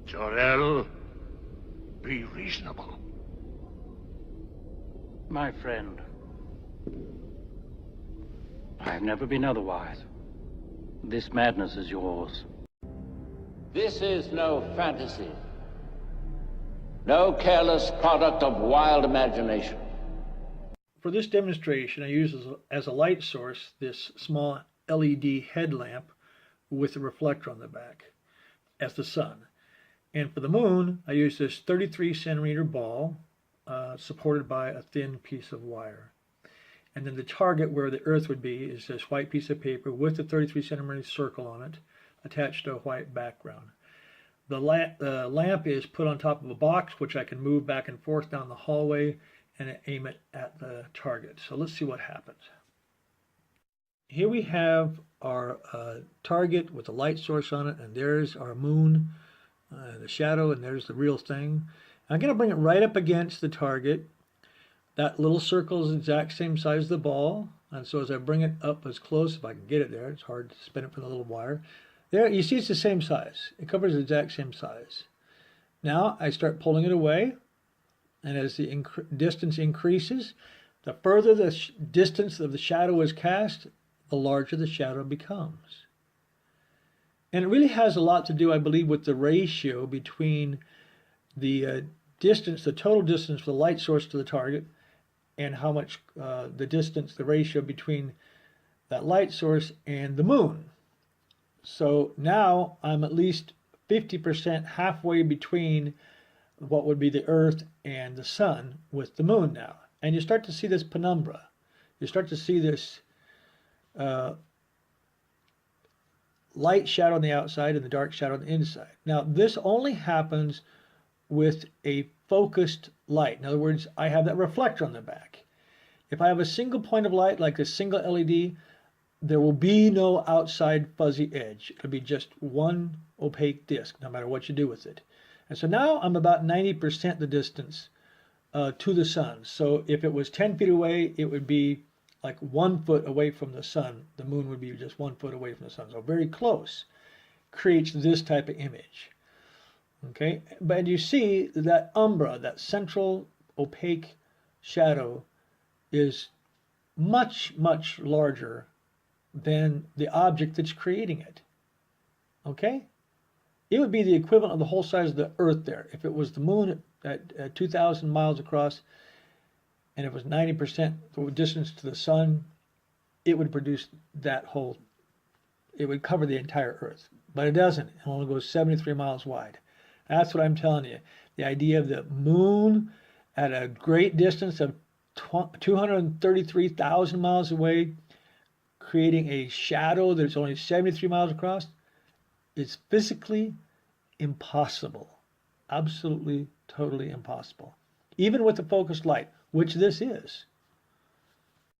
Jor-El, be reasonable. My friend, I have never been otherwise. This madness is yours. This is no fantasy. No careless product of wild imagination. For this demonstration, I use as a light source this small LED headlamp with a reflector on the back as the sun. And for the moon, I use this 33 centimeter ball supported by a thin piece of wire. And then the target where the Earth would be is this white piece of paper with a 33 centimeter circle on it attached to a white background. The lamp is put on top of a box which I can move back and forth down the hallway and aim it at the target. So let's see what happens. Here we have our target with a light source on it, and there's our moon, the shadow, and there's the real thing. I'm going to bring it right up against the target. That little circle is the exact same size as the ball, and so as I bring it up as close, if I can get it there, it's hard to spin it from the little wire. There, you see it's the same size. It covers the exact same size. Now I start pulling it away, and as the distance increases, the further the distance of the shadow is cast, the larger the shadow becomes. And it really has a lot to do, I believe, with the ratio between the distance, the total distance from the light source to the target, and how much the ratio between that light source and the moon. So now I'm at least 50% halfway between what would be the Earth and the sun with the moon now. And you start to see this penumbra. You start to see this light shadow on the outside and the dark shadow on the inside. Now this only happens with a focused light. In other words, I have that reflector on the back. If I have a single point of light, like a single LED, there will be no outside fuzzy edge. It'll be just one opaque disk, no matter what you do with it. And so now I'm about 90% the distance to the sun. So if it was 10 feet away, it would be like 1 foot away from the sun. The moon would be just 1 foot away from the sun. So very close. Creates this type of image. Okay, but you see that umbra, that central opaque shadow, is much, much larger than the object that's creating it. Okay? It would be the equivalent of the whole size of the Earth there. If it was the moon at 2,000 miles across, and it was 90% the distance to the sun, it would produce that whole, it would cover the entire Earth. But it doesn't. It only goes 73 miles wide. That's what I'm telling you. The idea of the moon at a great distance of 233,000 miles away, creating a shadow that's only 73 miles across, is physically impossible. Absolutely, totally impossible. Even with the focused light, which this is.